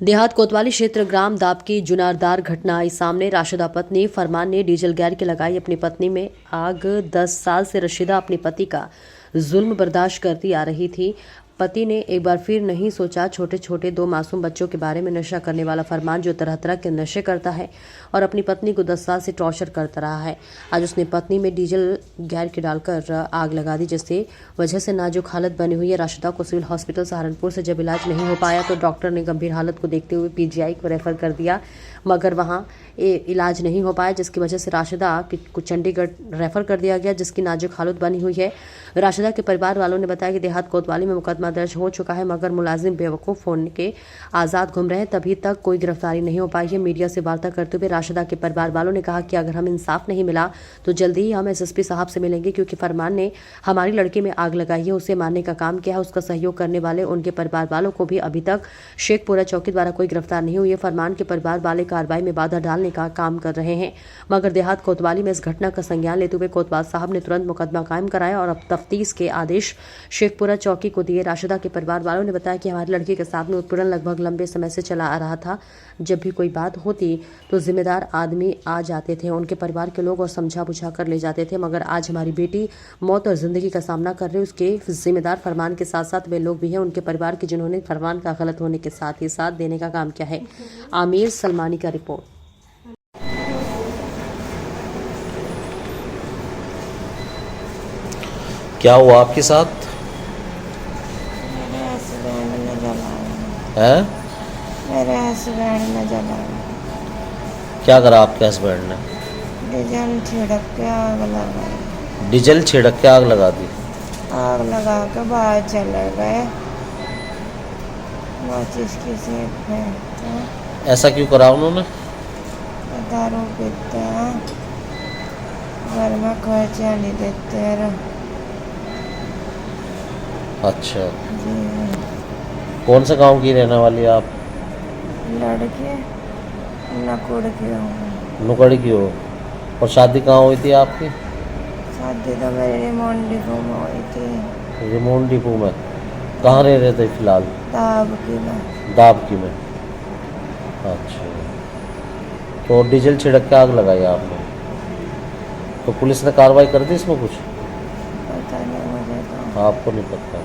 देहात कोतवाली क्षेत्र ग्राम दाब की जुनारदार घटना आई सामने। राशिदा पत्नी फरमान ने डीजल गैर के लगाई अपनी पत्नी में आग। 10 साल से रशीदा अपनी पति का जुल्म बर्दाश्त करती आ रही थी। पति ने एक बार फिर नहीं सोचा छोटे छोटे 2 मासूम बच्चों के बारे में। नशा करने वाला फरमान जो तरह तरह के नशे करता है और अपनी पत्नी को 10 साल से टॉर्चर करता रहा है, आज उसने पत्नी में डीजल गैर के डालकर आग लगा दी, जिससे वजह से नाजुक हालत बनी हुई है। राशिदा को सिविल हॉस्पिटल सहारनपुर से जब इलाज नहीं हो पाया तो डॉक्टर ने गंभीर हालत को देखते हुए पीजीआई को रेफर कर दिया, मगर वहां इलाज नहीं हो पाया, जिसकी वजह से राशिदा को चंडीगढ़ रेफर कर दिया गया, जिसकी नाजुक हालत बनी हुई है। राशिदा के परिवार वालों ने बताया कि देहात कोतवाली में मुकदमा दर्ज हो चुका है, मगर मुलाजिम बेवकूफ़ होने के आज़ाद घूम रहे हैं, तभी तक कोई गिरफ्तारी नहीं हो पाई है। मीडिया से वार्ता करते हुए राशिदा के परिवार वालों ने कहा कि अगर हमें इंसाफ नहीं मिला तो जल्दी ही हम एसएसपी साहब से मिलेंगे, क्योंकि फरमान ने हमारी लड़की में आग लगाई है, उसे मारने का काम किया है। उसका सहयोग करने वाले उनके परिवार वालों को भी अभी तक शेखपुरा चौकी द्वारा कोई गिरफ्तार नहीं हुई है। फरमान के परिवार वाले कार्रवाई में बाधा डालने का काम कर रहे हैं, मगर देहात कोतवाली में इस घटना का संज्ञान लेते हुए कोतवाल साहब ने तुरंत मुकदमा कायम कराया और अब तफ्तीश के आदेश शेखपुरा चौकी को दिए। राशिदा के परिवार वालों ने बताया कि हमारी लड़की के साथ में उत्पीड़न लगभग लंबे समय से चला आ रहा था। जब भी कोई बात होती तो जिम्मेदार आदमी आ जाते थे, उनके परिवार के लोग, और समझा बुझा कर ले जाते थे, मगर आज हमारी बेटी मौत और जिंदगी का सामना कर रही, उसके जिम्मेदार फरमान के साथ साथ वे लोग भी हैं, उनके परिवार के, जिन्होंने फरमान का गलत होने के साथ ही साथ देने का काम किया है। आमिर सलमानी का रिपोर्ट। क्या हुआ आपके साथ? मेरे हस्बैंड ने जलाया। हैं? मेरे हस्बैंड ने जलाया। क्या करा आपके हस्बैंड ने? डीजल छिड़क के आग लगाई। डीजल छिड़क के आग लगा दी? आग लगा के बाहर चले गए, माचिस की सीट पे। ऐसा क्यों करा उन्होंने? दारू पीते हैं, घर में खर्चा नहीं देते रहो। अच्छा, जी कौन से गांव की रहने वाली है आप? लड़के नकुड़ की हूँ। नुकड़ की हो। और शादी कहाँ हुई थी आपकी? शादी तो मेरी रिमोट डिपो में हुई थी। रिमोट डिपो में? कहाँ रह रहे थे फिलहाल? दाब की में। दाब की में। अच्छा, तो डीजल छिड़क के आग लगाई आपने, तो पुलिस ने कार्रवाई कर दी इसमें कुछ? पता नहीं मुझे तो। आपको नहीं पता?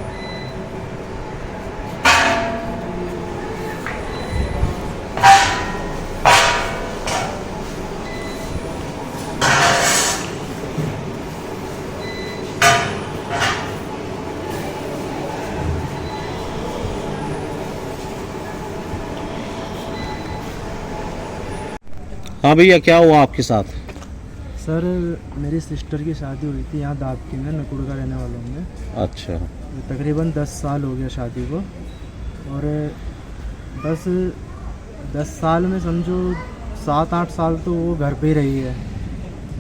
हाँ भैया, क्या हुआ आपके साथ? सर, मेरी सिस्टर की शादी हुई थी यहाँ दाबकी में, नकुड़ का रहने वालों में। अच्छा। तकरीबन 10 साल हो गया शादी को, और बस 10 साल में समझो 7-8 साल तो वो घर पे ही रही है।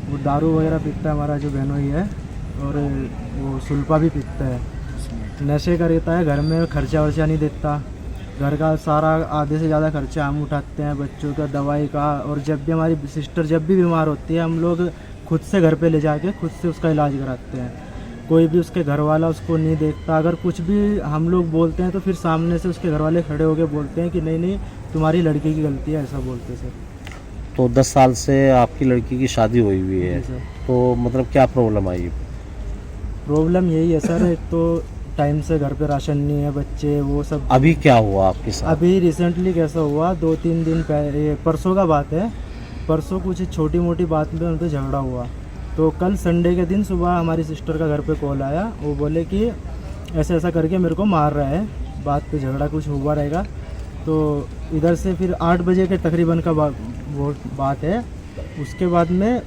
वो दारू वगैरह पीता है, हमारा जो बहनोई है, और वो सुल्पा भी पीता है, नशे करता है, घर में खर्चा वर्चा नहीं देता, घर का सारा आधे से ज़्यादा खर्चा हम उठाते हैं, बच्चों का दवाई का। और जब भी हमारी सिस्टर जब भी बीमार होती है, हम लोग खुद से घर पे ले जाके खुद से उसका इलाज कराते हैं। कोई भी उसके घर वाला उसको नहीं देखता। अगर कुछ भी हम लोग बोलते हैं तो फिर सामने से उसके घर वाले खड़े होकर बोलते हैं कि नहीं नहीं, तुम्हारी लड़की की गलती है, ऐसा बोलते सर। तो 10 साल से आपकी लड़की की शादी हुई हुई है, सर। तो मतलब क्या प्रॉब्लम आई? प्रॉब्लम यही है सर, एक तो टाइम से घर पे राशन नहीं है, बच्चे वो सब। अभी क्या हुआ आपके साथ? अभी रिसेंटली कैसा हुआ, 2-3 दिन पहले, परसों का बात है, परसों कुछ छोटी मोटी बात में उन पर झगड़ा हुआ। तो कल संडे के दिन सुबह हमारी सिस्टर का घर पे कॉल आया, वो बोले कि ऐसा ऐसा करके मेरे को मार रहा है, बात पे झगड़ा कुछ हुआ रहेगा। तो इधर से फिर 8 बजे के तकरीबन का वो बात है। उसके बाद में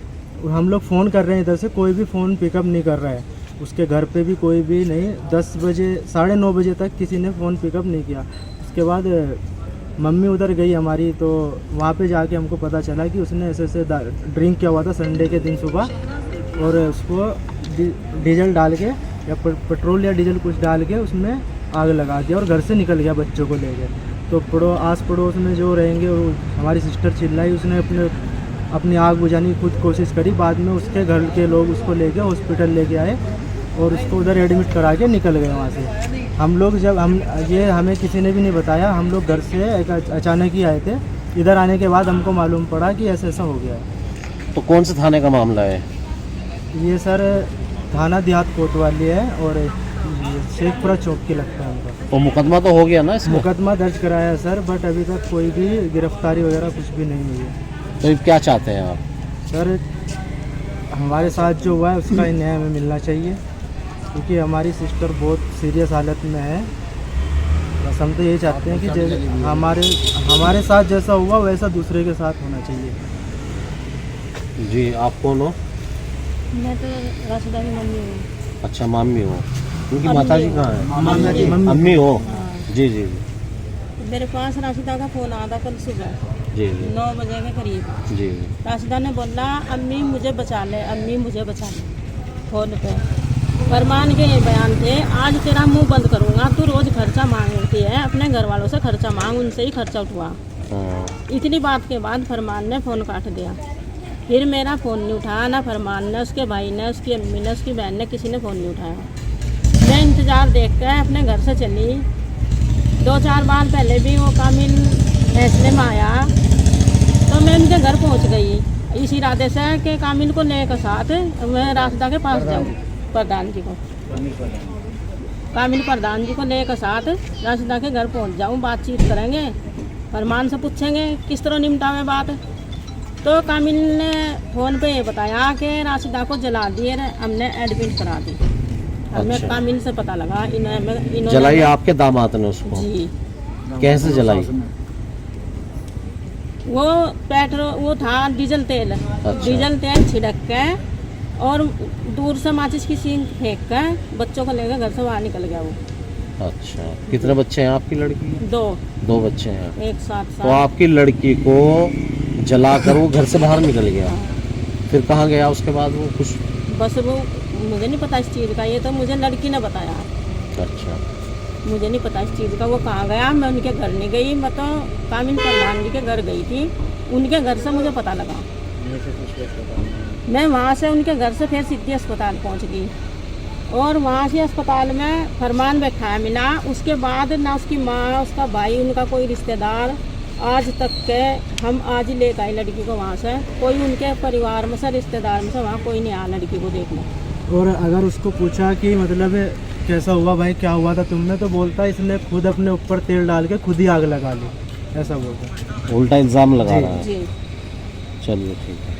हम लोग फ़ोन कर रहे हैं, इधर से कोई भी फ़ोन पिकअप नहीं कर रहा है, उसके घर पे भी कोई भी नहीं। 10 बजे 9:30 बजे तक किसी ने फ़ोन पिकअप नहीं किया। उसके बाद मम्मी उधर गई हमारी, तो वहाँ पे जाके हमको पता चला कि उसने ऐसे ऐसे ड्रिंक किया हुआ था संडे के दिन सुबह, और उसको डीजल डाल के या पेट्रोल या डीजल कुछ डाल के उसमें आग लगा दिया और घर से निकल गया बच्चों को लेके। तो आस पड़ोस में जो रहेंगे, वो हमारी सिस्टर चिल्लाई, उसने अपनी आग बुझाने की खुद कोशिश करी। बाद में उसके घर के लोग उसको लेके हॉस्पिटल लेके आए और उसको उधर एडमिट करा के निकल गए वहाँ से। हम लोग जब हम ये हमें किसी ने भी नहीं बताया, हम लोग घर से अचानक ही आए थे। इधर आने के बाद हमको मालूम पड़ा कि ऐसा ऐसा हो गया है। तो कौन से थाने का मामला है? ये सर थाना देहात कोतवाली है और ये शेखपुरा चौक की लगता है हमको। तो मुकदमा तो हो गया ना इसमें? मुकदमा दर्ज कराया है सर, बट अभी तक कोई भी गिरफ्तारी वगैरह कुछ भी नहीं हुई है। तो अब क्या चाहते हैं आप? सर हमारे साथ जो हुआ है उसका न्याय हमें मिलना चाहिए, क्योंकि हमारी सिस्टर बहुत सीरियस हालत में है। बस हम तो यही चाहते हैं कि जैसे हमारे साथ जैसा हुआ वैसा दूसरे के साथ होना चाहिए। जी, आप कौन हो? मैं तो राशिदा की मम्मी हूँ। अच्छा, मामी हो। उनकी अम्मी माता जी हो। कहाँ है? मम्मी अम्मी हो? हाँ। जी जी जी मेरे पास राशिदा का फ़ोन आया था कल सुबह जी जी 9 बजे के करीब। जी राशिदा ने बोला अम्मी मुझे बचा ले, अम्मी मुझे बचा ले, फ़ोन पे। फरमान के ये बयान थे, आज तेरा मुंह बंद करूँगा, तू रोज़ खर्चा मांगती है, अपने घर वालों से खर्चा मांग, उनसे ही खर्चा उठवा। हाँ। इतनी बात के बाद फरमान ने फ़ोन काट दिया। फिर मेरा फ़ोन नहीं उठाया, ना फरमान ने, उसके भाई ने, उसकी अम्मी ने, उसकी बहन ने, किसी ने फ़ोन नहीं उठाया। मैं इंतज़ार देख कर अपने घर से चली। 2-4 बार पहले भी वो कामिल फैसले में आया तो मैं उनके घर पहुंच गई, इस इरादे से कि कामिल को लेकर साथ मैं राशिदा के पास जाऊं, प्रधान जी को, कामिल प्रधान जी को लेकर साथ राशिदा के घर पहुंच जाऊं, बातचीत करेंगे, फरमान से पूछेंगे किस तरह निपटावे बात। तो कामिल ने फ़ोन पे ये बताया कि राशिदा को जला दिए, हमने एडमिट करा दी। हमें अच्छा। कामिल से पता लगा इन्होंने जलाई आपके दामाद ने उसको? जी। कैसे जलाई? वो पेट्रोल, वो था डीजल तेल, डीजल तेल छिड़क के और दूर से माचिस की सींग फेंक के बच्चों को लेकर घर से बाहर निकल गया वो। अच्छा, कितने बच्चे हैं आपकी लड़की के? 2 बच्चे हैं। एक साथ तो आपकी लड़की को जलाकर वो घर से बाहर निकल गया, फिर कहाँ गया उसके बाद वो? कुछ बस वो मुझे नहीं पता इस चीज़ का, ये तो मुझे लड़की ने बताया। अच्छा, मुझे नहीं पता इस चीज़ का, वो कहाँ गया। मैं उनके घर नहीं गई, मैं तो कामिल प्रधान जी के घर गई थी, उनके घर से मुझे पता लगा। मैं वहाँ से उनके घर से फिर सीधे अस्पताल पहुँच गई और वहाँ से अस्पताल में फरमान बैठाया मिला। उसके बाद ना उसकी माँ, उसका भाई, उनका कोई रिश्तेदार आज तक के, हम आज ही लेकर आए लड़की को वहाँ से, कोई उनके परिवार में से, रिश्तेदार में से वहाँ कोई नहीं आया लड़की को देखने। और अगर उसको पूछा कि मतलब कैसा हुआ भाई, क्या हुआ था तुमने, तो बोलता इसने खुद अपने ऊपर तेल डाल के खुद ही आग लगा ली, ऐसा बोलता। उल्टा इल्ज़ाम लगा रहा है। जी। चलिए ठीक है।